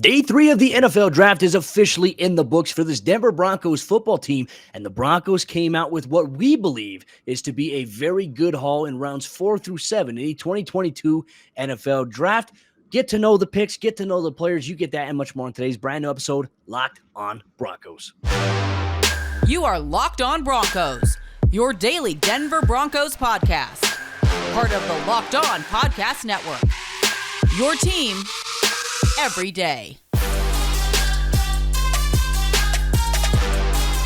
Day 3 of the NFL draft is officially in the books for this Denver Broncos football team, and the Broncos came out with what we believe is to be a very good haul in rounds 4 through 7 in the 2022 NFL draft. Get to know the picks, get to know the players. You get that and much more in today's brand new episode, Locked on Broncos. You are Locked on Broncos, your daily Denver Broncos podcast. Part of the Locked on Podcast Network. Your team every day.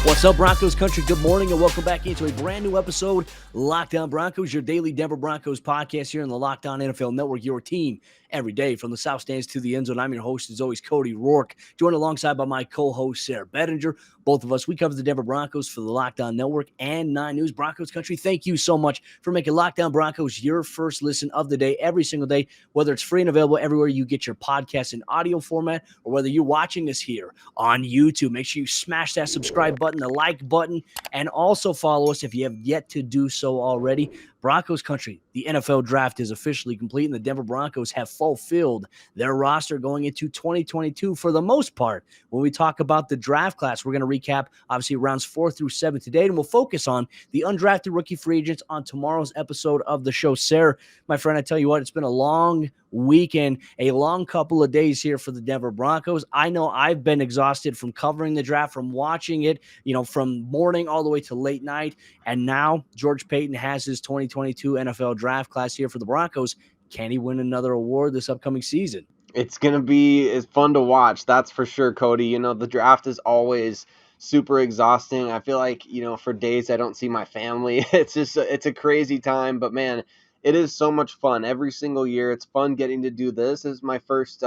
What's up, Broncos country? Good morning and welcome back into a brand new episode, Locked on Broncos, your daily Denver Broncos podcast here on the Locked on NFL Network, your team every day from the South Stands to the end zone. I'm your host, as always, Cody Roark, joined alongside by my co-host, Sayre Bedinger. Both of us, we cover the Denver Broncos for the Locked on Network and 9 News. Broncos country, thank you so much for making Locked on Broncos your first listen of the day every single day, whether it's free and available everywhere you get your podcast in audio format or whether you're watching us here on YouTube. Make sure you smash that subscribe button, the like button, and also follow us if you have yet to do so already. Broncos country, the NFL draft is officially complete, and the Denver Broncos have fulfilled their roster going into 2022 for the most part. When we talk about the draft class, we're going to recap, obviously, rounds 4 through 7 today, and we'll focus on the undrafted rookie free agents on tomorrow's episode of the show. Sayre, my friend, I tell you what, it's been a long weekend, a long couple of days here for the Denver Broncos. I know I've been exhausted from covering the draft, from watching it, from morning all the way to late night, and now George Paton has his 2022 NFL draft class here for the Broncos. Can he win another award this upcoming season? It's going to be fun to watch, that's for sure, Cody. The draft is always super exhausting. I feel like, for days I don't see my family. It's a crazy time, but man, it is so much fun every single year. It's fun getting to do this. This is my first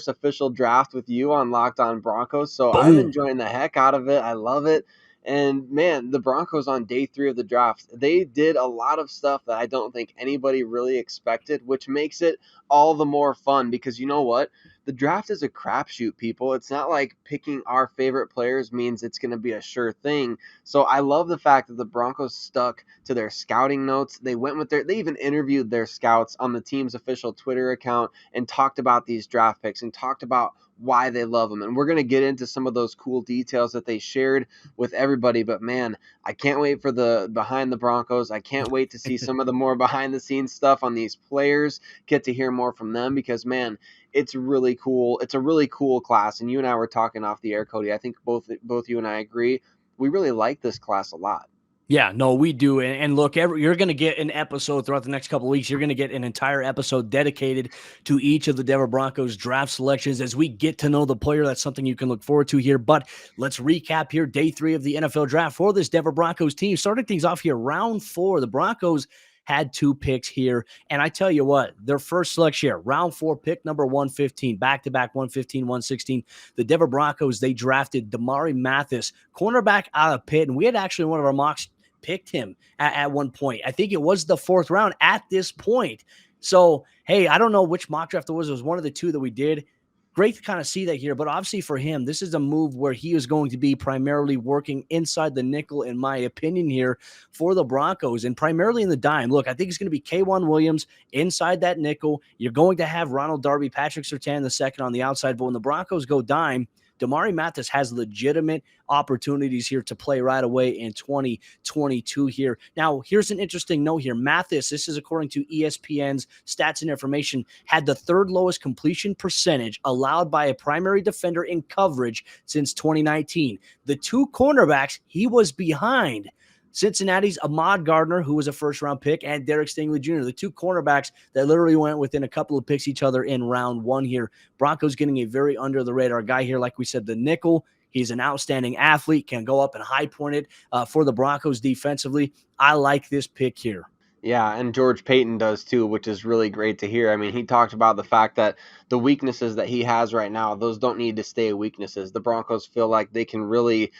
official draft with you on Locked on Broncos, so Boom. I'm enjoying the heck out of it. I love it. And man, the Broncos on day 3 of the draft, they did a lot of stuff that I don't think anybody really expected, which makes it all the more fun because you know what? The draft is a crapshoot, people. It's not like picking our favorite players means it's going to be a sure thing. So I love the fact that the Broncos stuck to their scouting notes. They even interviewed their scouts on the team's official Twitter account and talked about these draft picks and talked about why they love them. And we're going to get into some of those cool details that they shared with everybody. But man, I can't wait for the behind the Broncos. I can't wait to see some of the more behind the scenes stuff on these players, get to hear more from them because man, it's really cool. It's a really cool class. And you and I were talking off the air, Cody. I think both you and I agree. We really like this class a lot. Yeah, no, we do. And look, you're going to get an episode throughout the next couple of weeks. You're going to get an entire episode dedicated to each of the Denver Broncos draft selections as we get to know the player. That's something you can look forward to here. But let's recap here day 3 of the NFL draft for this Denver Broncos team. Starting things off here, round 4, the Broncos had 2 picks here. And I tell you what, their first selection here, round 4, pick number 115, back-to-back 115, 116. The Denver Broncos, they drafted Damarri Mathis, cornerback out of Pitt. And we had actually one of our mocks picked him at one point. I think it was the 4th round at this point. So, hey, I don't know which mock draft it was. It was one of the 2 that we did. Great to kind of see that here. But obviously for him, this is a move where he is going to be primarily working inside the nickel, in my opinion, here for the Broncos and primarily in the dime. Look, I think it's going to be K'Waun Williams inside that nickel. You're going to have Ronald Darby, Patrick Surtain II on the outside. But when the Broncos go dime, Damarri Mathis has legitimate opportunities here to play right away in 2022 here. Now, here's an interesting note here. Mathis, this is according to ESPN's stats and information, had the 3rd lowest completion percentage allowed by a primary defender in coverage since 2019. The 2 cornerbacks he was behind, Cincinnati's Ahmad Gardner, who was a first-round pick, and Derek Stingley Jr., the 2 cornerbacks that literally went within a couple of picks each other in round 1 here. Broncos getting a very under-the-radar guy here. Like we said, the nickel, he's an outstanding athlete, can go up and high-point it for the Broncos defensively. I like this pick here. Yeah, and George Paton does too, which is really great to hear. I mean, he talked about the fact that the weaknesses that he has right now, those don't need to stay weaknesses. The Broncos feel like they can really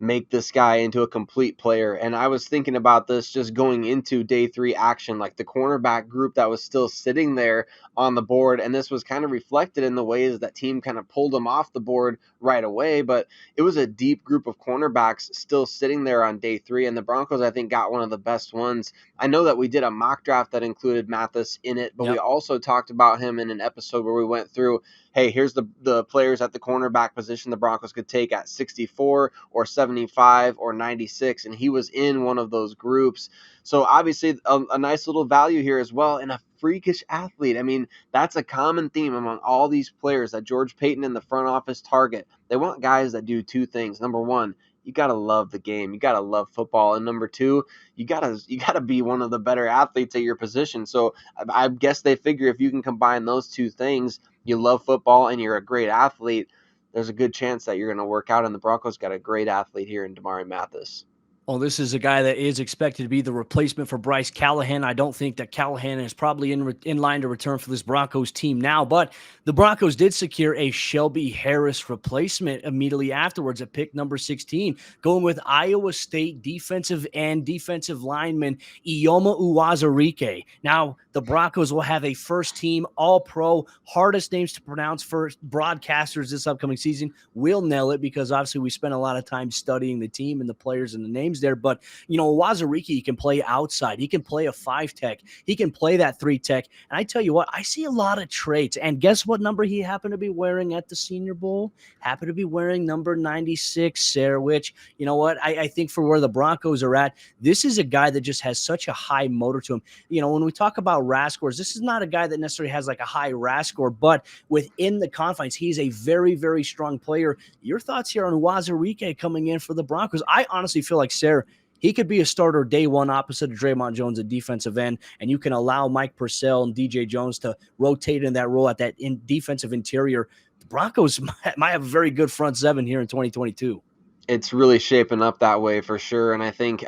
make this guy into a complete player. And I was thinking about this just going into day 3 action, like the cornerback group that was still sitting there on the board. And this was kind of reflected in the ways that team kind of pulled them off the board right away. But it was a deep group of cornerbacks still sitting there on day 3. And the Broncos, I think, got one of the best ones. I know that we did a mock draft that included Mathis in it, but we also talked about him in an episode where we went through, hey, here's the players at the cornerback position the Broncos could take at 64 or 75 or 96, and he was in one of those groups. So obviously a nice little value here as well, and a freakish athlete. I mean, that's a common theme among all these players that George Paton and the front office target. They want guys that do two things. Number one, you got to love the game. You got to love football. And number two, you got to be one of the better athletes at your position. So I guess they figure if you can combine those two things, you love football and you're a great athlete, there's a good chance that you're going to work out. And the Broncos got a great athlete here in Damarri Mathis. Oh, this is a guy that is expected to be the replacement for Bryce Callahan. I don't think that Callahan is probably in line to return for this Broncos team now, but the Broncos did secure a Shelby Harris replacement immediately afterwards at pick number 16, going with Iowa State defensive end, defensive lineman Eyioma Uwazurike. Now, the Broncos will have a first-team All-Pro, hardest names to pronounce for broadcasters this upcoming season. We'll nail it because obviously we spent a lot of time studying the team and the players and the names there, but Uwazurike, he can play outside, he can play a 5-tech, he can play that 3-tech, and I tell you what, I see a lot of traits. And guess what number he happened to be wearing at the Senior Bowl? Happened to be wearing number 96, Sayre, which, you know what, I think for where the Broncos are at, this is a guy that just has such a high motor to him. When we talk about RAS scores, this is not a guy that necessarily has like a high RAS score, but within the confines, he's a very, very strong player. Your thoughts here on Uwazurike coming in for the Broncos? I honestly feel like Sayre, he could be a starter day one opposite of Draymond Jones at defensive end, and you can allow Mike Purcell and DJ Jones to rotate in that role at that defensive interior. The Broncos might have a very good front seven here in 2022. It's really shaping up that way for sure. And I think,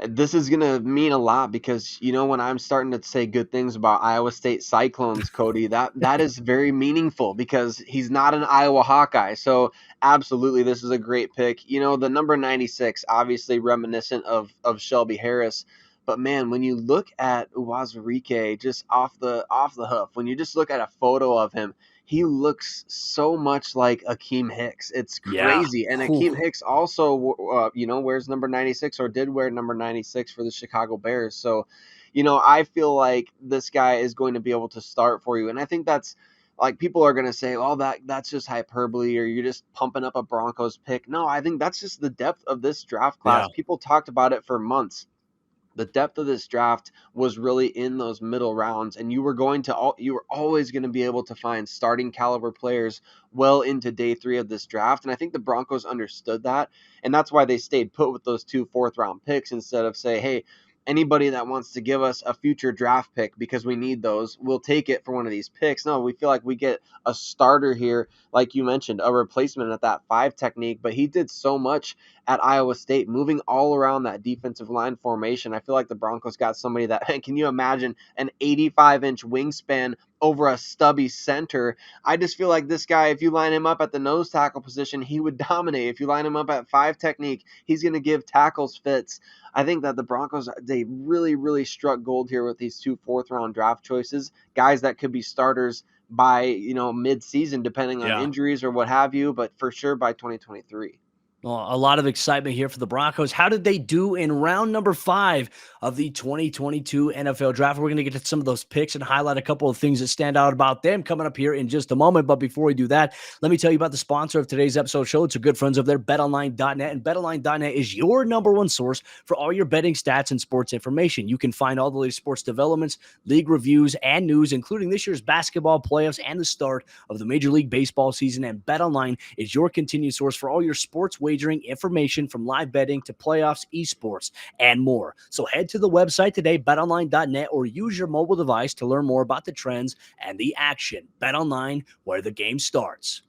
this is going to mean a lot because, when I'm starting to say good things about Iowa State Cyclones, Cody, that is very meaningful because he's not an Iowa Hawkeye. So absolutely, this is a great pick. The number 96, obviously reminiscent of Shelby Harris. But man, when you look at Uwazurike just off the hoof, when you just look at a photo of him, he looks so much like Akeem Hicks. It's crazy. Yeah. And Akeem Hicks also, wears number 96 or did wear number 96 for the Chicago Bears. So, I feel like this guy is going to be able to start for you. And I think that's like people are going to say, oh, that's just hyperbole or you're just pumping up a Broncos pick. No, I think that's just the depth of this draft class. Yeah. People talked about it for months. The depth of this draft was really in those middle rounds, and you were always going to be able to find starting caliber players well into day 3 of this draft. And I think the Broncos understood that, and that's why they stayed put with those 2 4th-round picks instead of say, hey, anybody that wants to give us a future draft pick because we need those, we'll take it for one of these picks. No, we feel like we get a starter here, like you mentioned, a replacement at that 5 technique, but he did so much at Iowa State, moving all around that defensive line formation. I feel like the Broncos got somebody that, can you imagine an 85-inch wingspan over a stubby center? I just feel like this guy, if you line him up at the nose tackle position, he would dominate. If you line him up at 5 technique, he's going to give tackles fits. I think that the Broncos, they really, really struck gold here with these 2 4th-round draft choices, guys that could be starters by, mid-season, depending on injuries or what have you, but for sure by 2023. Well, a lot of excitement here for the Broncos. How did they do in round number 5 of the 2022 NFL Draft? We're going to get to some of those picks and highlight a couple of things that stand out about them coming up here in just a moment. But before we do that, let me tell you about the sponsor of today's episode show. It's our good friends over there, BetOnline.net. And BetOnline.net is your number one source for all your betting stats and sports information. You can find all the latest sports developments, league reviews, and news, including this year's basketball playoffs and the start of the Major League Baseball season. And BetOnline is your continued source for all your sports wagering information from live betting to playoffs, esports, and more. So head to the website today, betonline.net, or use your mobile device to learn more about the trends and the action. BetOnline, where the game starts.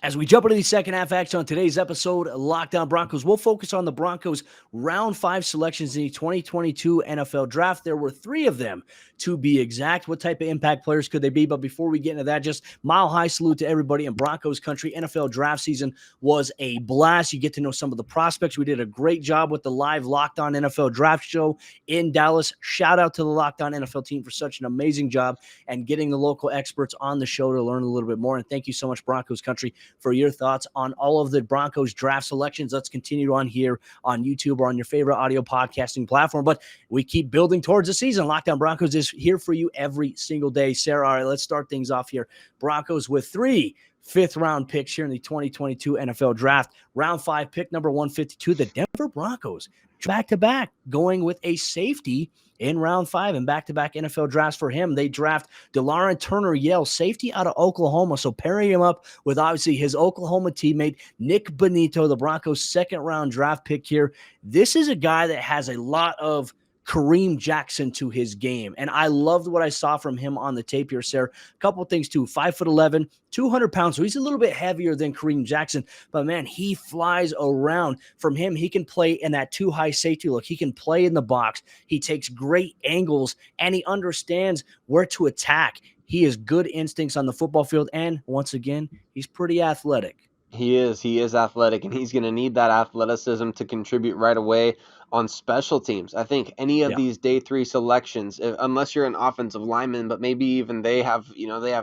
As we jump into the second half action on today's episode, Lockdown Broncos, we'll focus on the Broncos' round 5 selections in the 2022 NFL Draft. There were 3 of them, to be exact. What type of impact players could they be? But before we get into that, just mile-high salute to everybody in Broncos country. NFL draft season was a blast. You get to know some of the prospects. We did a great job with the live Locked On NFL Draft show in Dallas. Shout out to the Locked On NFL team for such an amazing job and getting the local experts on the show to learn a little bit more. And thank you so much, Broncos country, for your thoughts on all of the Broncos draft selections. Let's continue on here on YouTube or on your favorite audio podcasting platform. But we keep building towards the season. Lockdown Broncos is here for you every single day. Sayre, all right, let's start things off here. Broncos with 3 fifth-round picks here in the 2022 NFL Draft. Round 5 pick number 152, the Denver Broncos, back-to-back, going with a safety in round 5 and back-to-back NFL drafts for him. They draft Delarrin Turner-Yell, safety out of Oklahoma. So pairing him up with obviously his Oklahoma teammate, Nick Benito, the Broncos' second-round draft pick here. This is a guy that has a lot of Kareem Jackson to his game. And I loved what I saw from him on the tape here, Sayre. A couple things too. 5'11", 200 pounds. So he's a little bit heavier than Kareem Jackson, but man, he flies around. From him, he can play in that 2 high safety look. He can play in the box. He takes great angles and he understands where to attack. He has good instincts on the football field. And once again, he's pretty athletic. He is athletic, and he's going to need that athleticism to contribute right away on special teams. I think any of these day 3 selections, unless you're an offensive lineman, but maybe even they have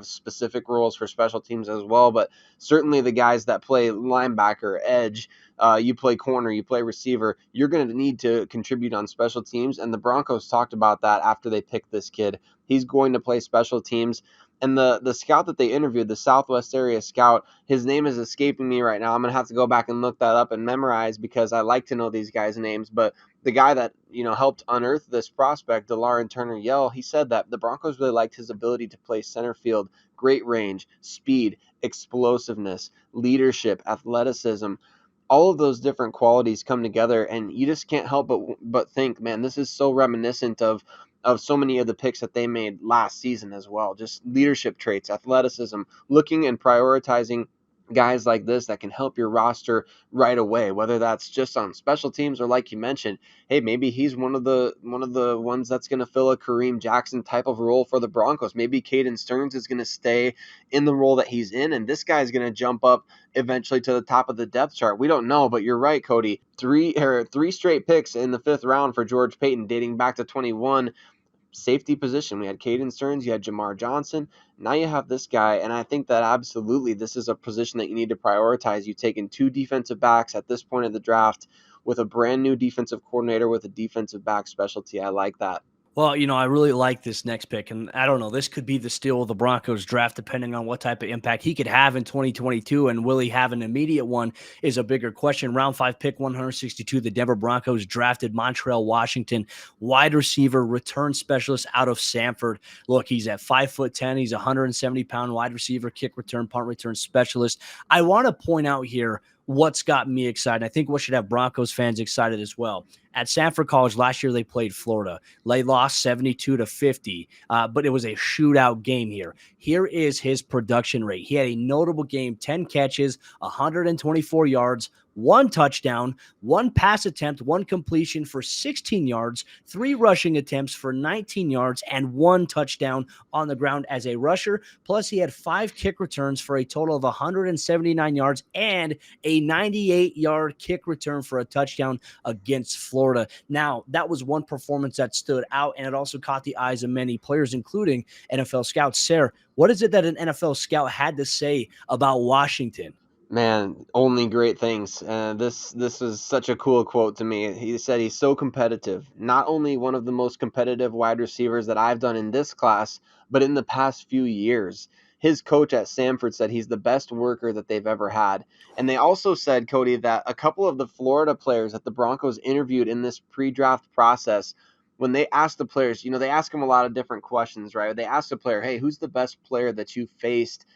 specific rules for special teams as well. But certainly the guys that play linebacker, edge, you play corner, you play receiver, you're going to need to contribute on special teams. And the Broncos talked about that after they picked this kid. He's going to play special teams. And the scout that they interviewed, the Southwest area scout, his name is escaping me right now. I'm going to have to go back and look that up and memorize because I like to know these guys' names. But the guy that, helped unearth this prospect, Delarrin Turner-Yell, he said that the Broncos really liked his ability to play center field, great range, speed, explosiveness, leadership, athleticism. All of those different qualities come together, and you just can't help but think, man, this is so reminiscent of so many of the picks that they made last season as well. Just leadership traits, athleticism, looking and prioritizing guys like this that can help your roster right away, whether that's just on special teams or like you mentioned, hey, maybe he's one of the ones that's going to fill a Kareem Jackson type of role for the Broncos. Maybe Caden Stearns is going to stay in the role that he's in, and this guy's going to jump up eventually to the top of the depth chart. We don't know, but you're right, Cody. Three straight picks in the 5th round for George Paton dating back to 21. Safety position. We had Caden Stearns, you had Jamar Johnson. Now you have this guy, and I think that absolutely this is a position that you need to prioritize. You've taken 2 defensive backs at this point of the draft with a brand new defensive coordinator with a defensive back specialty. I like that. Well, I really like this next pick, and I don't know, this could be the steal of the Broncos draft, depending on what type of impact he could have in 2022, and will he have an immediate one is a bigger question. Round 5 pick 162, the Denver Broncos drafted Montrell Washington, wide receiver, return specialist out of Sanford. Look, he's at 5'10", he's a 170-pound wide receiver, kick return, punt return specialist. I want to point out here what's got me excited. I think what should have Broncos fans excited as well. At Sanford College last year, they played Florida. They lost 72-50, but it was a shootout game here. Here is his production rate. He had a notable game, 10 catches, 124 yards, 1 touchdown, 1 pass attempt, 1 completion for 16 yards, 3 rushing attempts for 19 yards, and 1 touchdown on the ground as a rusher. Plus, he had 5 kick returns for a total of 179 yards and a 98-yard kick return for a touchdown against Florida. Now, that was one performance that stood out, and it also caught the eyes of many players, including NFL scouts. Sayre, what is it that an NFL scout had to say about Washington? Man, only great things. This was such a cool quote to me. He said he's so competitive. Not only one of the most competitive wide receivers that I've done in this class, but in the past few years. His coach at Sanford said he's the best worker that they've ever had. And they also said, Cody, that a couple of the Florida players that the Broncos interviewed in this pre-draft process, when they asked the players, they ask them a lot of different questions, right? They asked the player, hey, who's the best player that you faced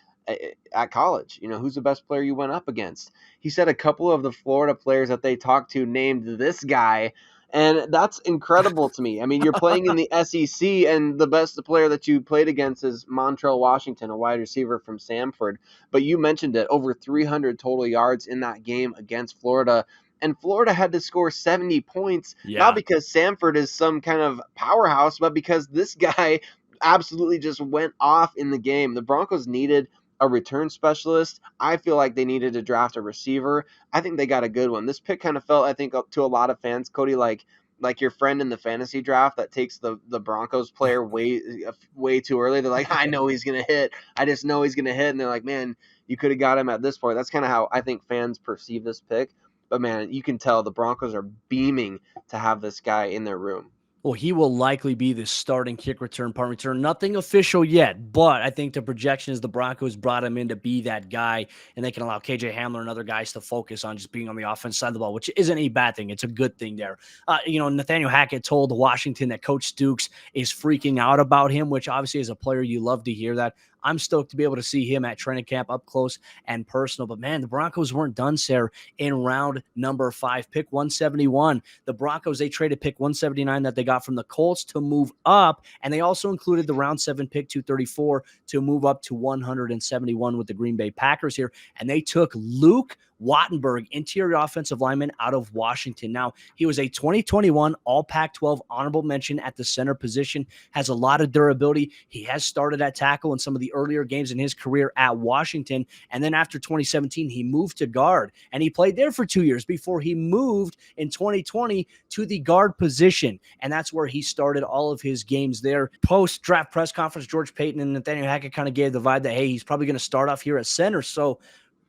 at college? Who's the best player you went up against? He said a couple of the Florida players that they talked to named this guy, And that's incredible to me. I mean, you're playing in the SEC, and the best player that you played against is Montrell Washington, a wide receiver from Samford. But you mentioned it, over 300 total yards in that game against Florida. And Florida had to score 70 points, not Yeah. because Samford is some kind of powerhouse, but because this guy absolutely just went off in the game. The Broncos needed a return specialist. I feel like they needed to draft a receiver. I think they got a good one. This pick kind of felt, I think, up to a lot of fans, Cody, like your friend in the fantasy draft that takes the Broncos player way too early. They're like, I know he's gonna hit. I just know he's gonna hit, and they're like, man, you could have got him at this point. That's kind of how I think fans perceive this pick. But man, you can tell the Broncos are beaming to have this guy in their room. Well, he will likely be the starting kick return, punt return. Nothing official yet, but I think the projection is the Broncos brought him in to be that guy, and they can allow KJ Hamler and other guys to focus on just being on the offense side of the ball, which isn't a bad thing. It's a good thing there. Nathaniel Hackett told Washington that Coach Stooks is freaking out about him, which obviously as a player, you love to hear that. I'm stoked to be able to see him at training camp up close and personal. But, man, the Broncos weren't done, Sayre, in round number 5, pick 171. The Broncos, they traded pick 179 that they got from the Colts to move up, and they also included the round 7 pick 234 to move up to 171 with the Green Bay Packers here. And they took Luke Wattenberg, interior offensive lineman out of Washington. Now, he was a 2021 All Pac-12 honorable mention at the center position, has a lot of durability. He has started at tackle in some of the earlier games in his career at Washington. And then after 2017, he moved to guard, and he played there for 2 years before he moved in 2020 to the guard position. And that's where he started all of his games there. Post-draft press conference, George Paton and Nathaniel Hackett kind of gave the vibe that, hey, he's probably going to start off here at center. So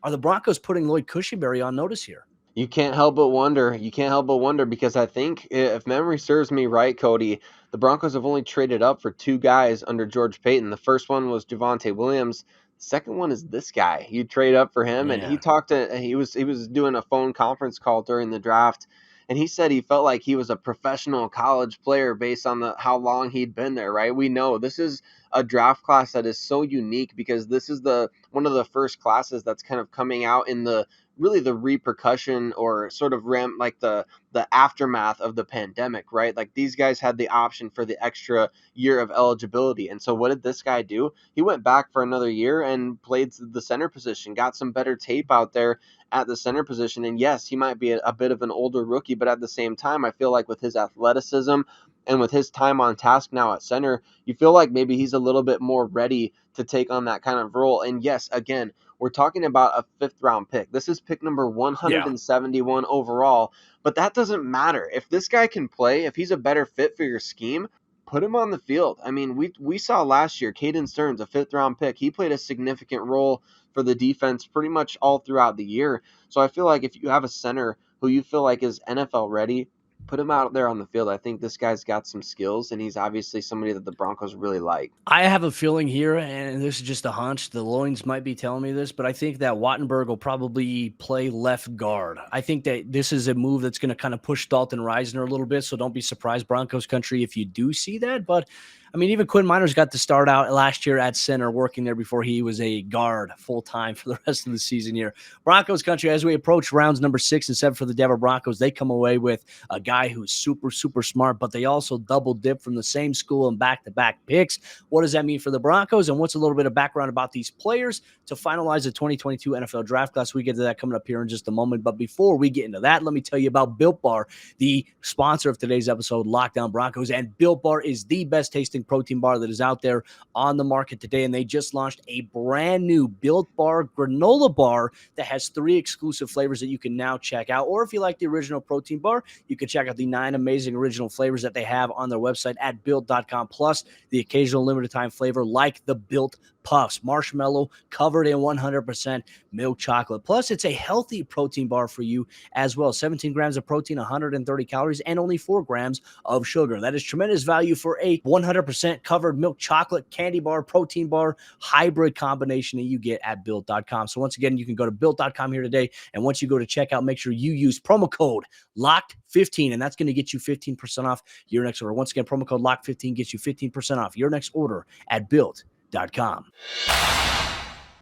are the Broncos putting Lloyd Cushenberry on notice here? You can't help but wonder. You can't help but wonder because I think, if memory serves me right, Cody, the Broncos have only traded up for 2 guys under George Paton. The first one was Javonte Williams. The second one is this guy. You trade up for him, and Yeah. he was doing a phone conference call during the draft, and he said he felt like he was a professional college player based on how long he'd been there. Right? We know this is a draft class that is so unique because this is one of the first classes that's kind of coming out in the repercussion or sort of the aftermath of the pandemic, right? Like, these guys had the option for the extra year of eligibility. And so what did this guy do? He went back for another year and played the center position, got some better tape out there at the center position. And yes, he might be a bit of an older rookie, but at the same time, I feel like with his athleticism and with his time on task now at center, you feel like maybe he's a little bit more ready to take on that kind of role. And yes, again, we're talking about a 5th round pick. This is pick number 171 overall, but that doesn't matter. If this guy can play, if he's a better fit for your scheme, put him on the field. I mean, we saw last year, Caden Stearns, a 5th round pick. He played a significant role for the defense pretty much all throughout the year. So I feel like if you have a center who you feel like is NFL ready, put him out there on the field. I think this guy's got some skills, and he's obviously somebody that the Broncos really like. I have a feeling here, and this is just a hunch, the loins might be telling me this, but I think that Wattenberg will probably play left guard. I think that this is a move that's going to kind of push Dalton Risner a little bit, so don't be surprised, Broncos country, if you do see that. But I mean, even Quinn Miners got to start out last year at center, working there before he was a guard full-time for the rest of the season here. Broncos country, as we approach rounds number 6 and 7 for the Denver Broncos, they come away with a guy who's super, super smart, but they also double dip from the same school and back-to-back picks. What does that mean for the Broncos, and what's a little bit of background about these players to finalize the 2022 NFL Draft Class? We get to that coming up here in just a moment, but before we get into that, let me tell you about Built Bar, the sponsor of today's episode, Lockdown Broncos, and Built Bar is the best-tasting protein bar that is out there on the market today, and they just launched a brand new Built Bar Granola Bar that has 3 exclusive flavors that you can now check out, or if you like the original protein bar, you can check out the 9 amazing original flavors that they have on their website at Built.com, plus the occasional limited time flavor like the Built Puffs, marshmallow covered in 100% milk chocolate. Plus, it's a healthy protein bar for you as well. 17 grams of protein, 130 calories, and only 4 grams of sugar. That is tremendous value for a 100% covered milk chocolate candy bar, protein bar, hybrid combination that you get at Built.com. So once again, you can go to Built.com here today, and once you go to checkout, make sure you use promo code LOCKED15, and that's going to get you 15% off your next order. Once again, promo code LOCKED15 gets you 15% off your next order at Built.com.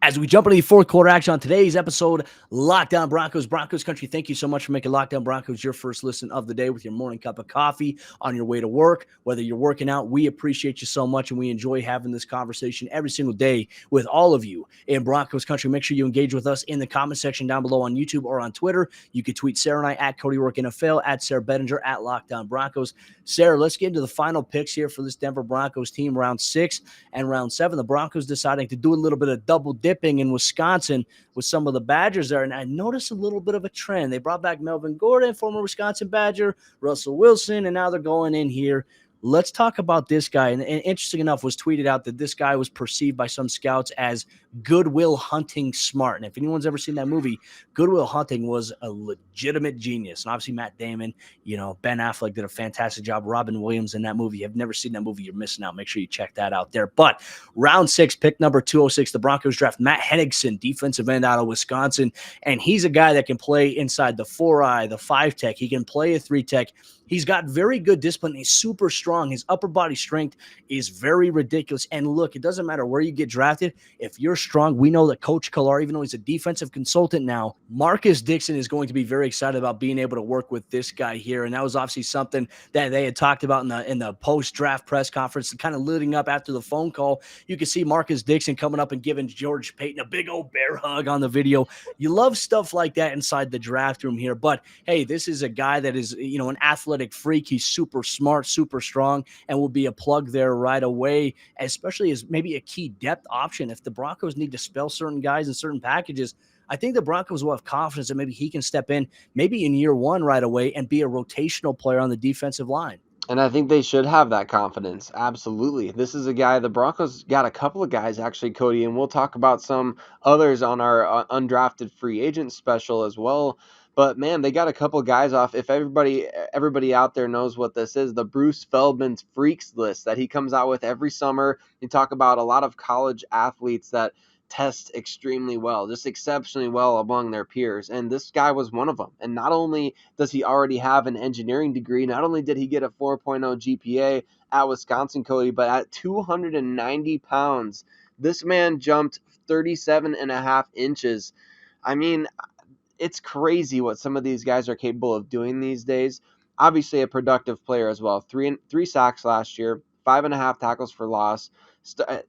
As we jump into the fourth quarter action on today's episode, Lockdown Broncos, Broncos Country, thank you so much for making Lockdown Broncos your first listen of the day with your morning cup of coffee on your way to work. Whether you're working out, we appreciate you so much, and we enjoy having this conversation every single day with all of you in Broncos Country. Make sure you engage with us in the comment section down below on YouTube or on Twitter. You can tweet Sayre and I at Cody Roark NFL, at Sayre Bedinger, at Lockdown Broncos. Sayre, let's get into the final picks here for this Denver Broncos team, round 6 and round 7. The Broncos deciding to do a little bit of double dipping in Wisconsin with some of the Badgers there, and I noticed a little bit of a trend. They brought back Melvin Gordon, former Wisconsin Badger, Russell Wilson, and now they're going in here. Let's talk about this guy. And interesting enough, was tweeted out that this guy was perceived by some scouts as Good Will Hunting smart. And if anyone's ever seen that movie, Good Will Hunting was a legitimate genius. And obviously Matt Damon, Ben Affleck did a fantastic job. Robin Williams in that movie. If you've never seen that movie, you're missing out. Make sure you check that out there. But round 6, pick number 206, the Broncos draft Matt Hennigsen, defensive end out of Wisconsin. And he's a guy that can play inside the 4-eye, the 5 tech. He can play a 3 tech. He's got very good discipline. He's super strong. His upper body strength is very ridiculous. And look, it doesn't matter where you get drafted. If you're strong, we know that Coach Klar, even though he's a defensive consultant now, Marcus Dixon is going to be very excited about being able to work with this guy here. And that was obviously something that they had talked about in the post-draft press conference, kind of leading up after the phone call. You can see Marcus Dixon coming up and giving George Paton a big old bear hug on the video. You love stuff like that inside the draft room here. But hey, this is a guy that is, an athletic freak. He's super smart, super strong, and will be a plug there right away, especially as maybe a key depth option. If the Broncos need to spell certain guys in certain packages, I think the Broncos will have confidence that maybe he can step in maybe in year 1 right away and be a rotational player on the defensive line. And I think they should have that confidence. Absolutely. This is a guy, the Broncos got a couple of guys actually, Cody, and we'll talk about some others on our undrafted free agent special as well. But man, they got a couple of guys off. If everybody out there knows what this is, the Bruce Feldman's Freaks list that he comes out with every summer. You talk about a lot of college athletes that test extremely well, just exceptionally well among their peers. And this guy was one of them. And not only does he already have an engineering degree, not only did he get a 4.0 GPA at Wisconsin, Cody, but at 290 pounds, this man jumped 37 and a half inches. I mean, it's crazy what some of these guys are capable of doing these days. Obviously a productive player as well. Three sacks last year, 5.5 tackles for loss.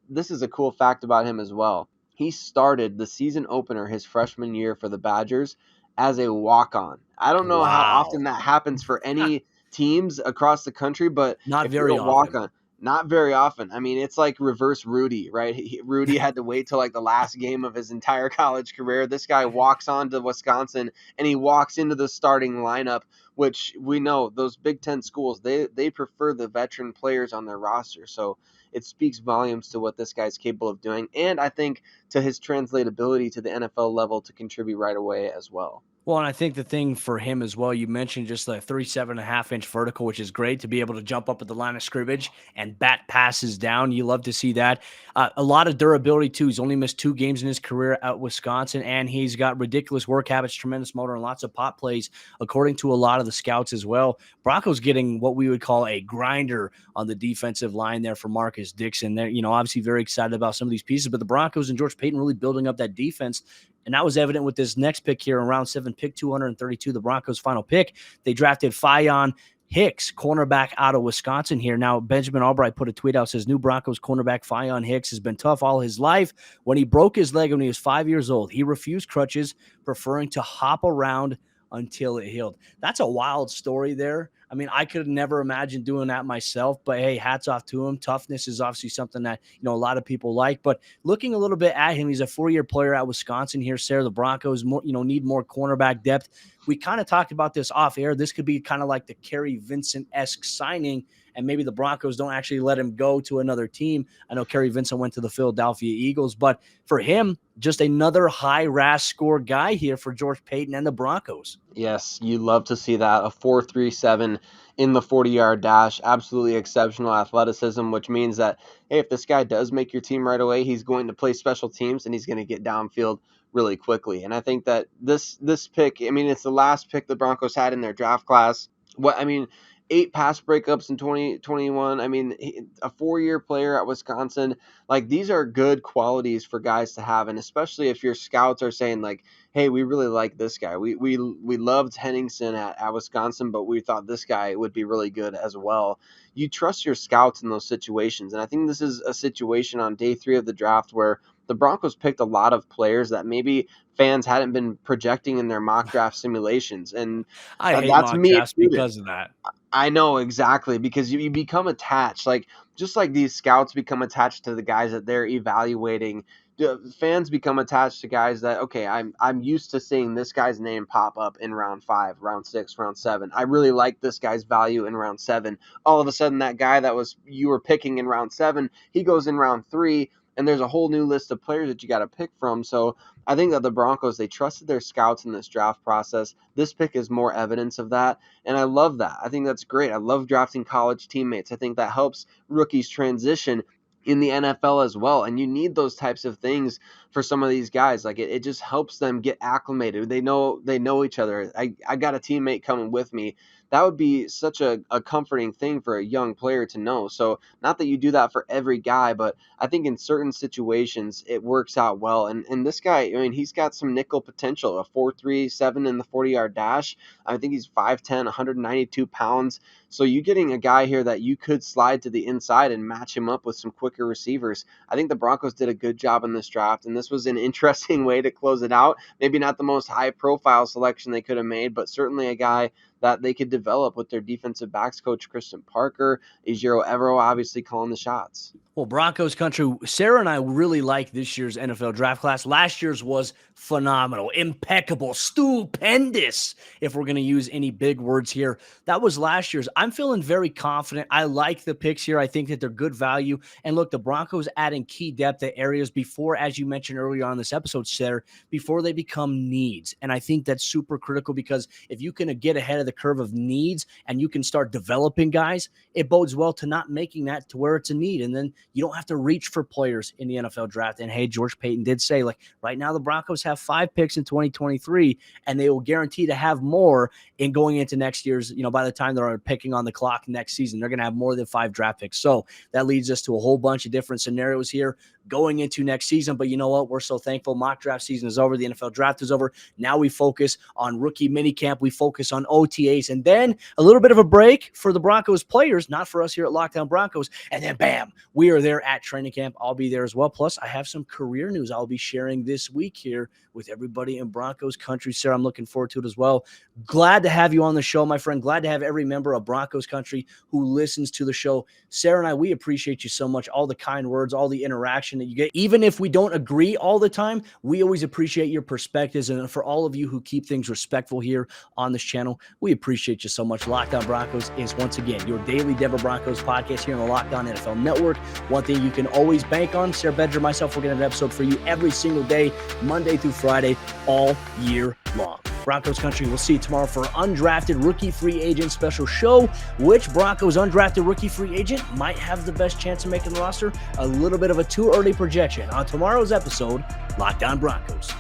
This is a cool fact about him as well. He started the season opener his freshman year for the Badgers as a walk-on. I don't know how often that happens for any teams across the country, but not if very you're a often. walk-on, not very often. I mean, it's like reverse Rudy, right? Rudy had to wait till like the last game of his entire college career. This guy walks on to Wisconsin and he walks into the starting lineup, which we know those Big Ten schools, they prefer the veteran players on their roster. So it speaks volumes to what this guy's capable of doing. And I think to his translatability to the NFL level to contribute right away as well. Well, and I think the thing for him as well, you mentioned just the 37.5-inch vertical, which is great to be able to jump up at the line of scrimmage and bat passes down. You love to see that. A lot of durability, too. He's only missed 2 games in his career at Wisconsin, and he's got ridiculous work habits, tremendous motor, and lots of pop plays, according to a lot of the scouts as well. Broncos getting what we would call a grinder on the defensive line there for Marcus Dixon. They're, obviously very excited about some of these pieces, but the Broncos and George Paton really building up that defense. And that was evident with this next pick here in round 7, pick 232, the Broncos' final pick. They drafted Faion Hicks, cornerback out of Wisconsin here. Now, Benjamin Albright put a tweet out, says, new Broncos cornerback Faion Hicks has been tough all his life. When he broke his leg when he was 5 years old, he refused crutches, preferring to hop around until it healed. That's a wild story there. I mean, I could never imagine doing that myself, but hey, hats off to him. Toughness is obviously something that, a lot of people like, but looking a little bit at him, he's a 4-year player at Wisconsin here. Sayre, the Broncos need more cornerback depth. We kind of talked about this off air. This could be kind of like the Kerry Vincent-esque signing, and maybe the Broncos don't actually let him go to another team. I know Kerry Vincent went to the Philadelphia Eagles, but for him, just another high RAS score guy here for George Paton and the Broncos. Yes, you love to see that. A 4.37 in the 40-yard dash. Absolutely exceptional athleticism, which means that, hey, if this guy does make your team right away, he's going to play special teams and he's going to get downfield really quickly. And I think that this pick, it's the last pick the Broncos had in their draft class. 8 pass breakups in 2021. I mean, a 4-year player at Wisconsin. Like, these are good qualities for guys to have, and especially if your scouts are saying like, hey, we really like this guy. We loved Hennigsen at Wisconsin, but we thought this guy would be really good as well. You trust your scouts in those situations, and I think this is a situation on day 3 of the draft where the Broncos picked a lot of players that maybe fans hadn't been projecting in their mock draft simulations, and I hate that's mock me drafts included. because of that. I know exactly, because you become attached, like just like these scouts become attached to the guys that they're evaluating. Fans become attached to guys that, okay, I'm used to seeing this guy's name pop up in round 5, round 6, round 7. I really like this guy's value in round 7. All of a sudden, that guy you were picking in round 7, he goes in round 3, and there's a whole new list of players that you got to pick from. So I think that the Broncos, they trusted their scouts in this draft process. This pick is more evidence of that, and I love that. I think that's great. I love drafting college teammates. I think that helps rookies transition in the NFL as well, and you need those types of things for some of these guys. Like, it just helps them get acclimated. They know each other. I got a teammate coming with me. That would be such a comforting thing for a young player to know. So not that you do that for every guy, but I think in certain situations it works out well. And this guy, I mean, he's got some nickel potential, a 4.37 in the 40-yard dash. I think he's 5'10", 192 pounds. So you getting a guy here that you could slide to the inside and match him up with some quicker receivers. I think the Broncos did a good job in this draft, and this was an interesting way to close it out. Maybe not the most high-profile selection they could have made, but certainly a guy that they could develop with their defensive backs coach, Christian Parker. Ejiro Evero obviously calling the shots. Well, Broncos country, Sayre and I really like this year's NFL draft class. Last year's was phenomenal, impeccable, stupendous, if we're going to use any big words here. That was last year's. I'm feeling very confident. I like the picks here. I think that they're good value. And look, the Broncos adding key depth at areas before, as you mentioned earlier on this episode, Sayre, before they become needs. And I think that's super critical, because if you can get ahead of the curve of needs and you can start developing guys, it bodes well to not making that to where it's a need. And then you don't have to reach for players in the NFL draft. And hey, George Paton did say, like, right now the Broncos have 5 picks in 2023, and they will guarantee to have more in going into next year's, by the time they're picking on the clock next season, they're going to have more than 5 draft picks. So that leads us to a whole bunch of different scenarios here going into next season. But you know what? We're so thankful. Mock draft season is over. The NFL draft is over. Now we focus on rookie minicamp. We focus on OTAs, and then a little bit of a break for the Broncos players, not for us here at Lockdown Broncos. And then bam, we are there at training camp. I'll be there as well. Plus, I have some career news I'll be sharing this week here with everybody in Broncos country. Sayre, I'm looking forward to it as well. Glad to have you on the show, my friend. Glad to have every member of Broncos country who listens to the show. Sayre and I, we appreciate you so much. All the kind words, all the interaction that you get. Even if we don't agree all the time, we always appreciate your perspectives. And for all of you who keep things respectful here on this channel, we appreciate you so much. Locked On Broncos is, once again, your daily Denver Broncos podcast here on the Locked On NFL Network. One thing you can always bank on, Sayre Bedinger, myself, we're going to have an episode for you every single day, Monday through Friday, all year long. Broncos country, we'll see you tomorrow for undrafted rookie free agent special show. Which Broncos undrafted rookie free agent might have the best chance of making the roster? A little bit of a too early projection on tomorrow's episode, Locked On Broncos.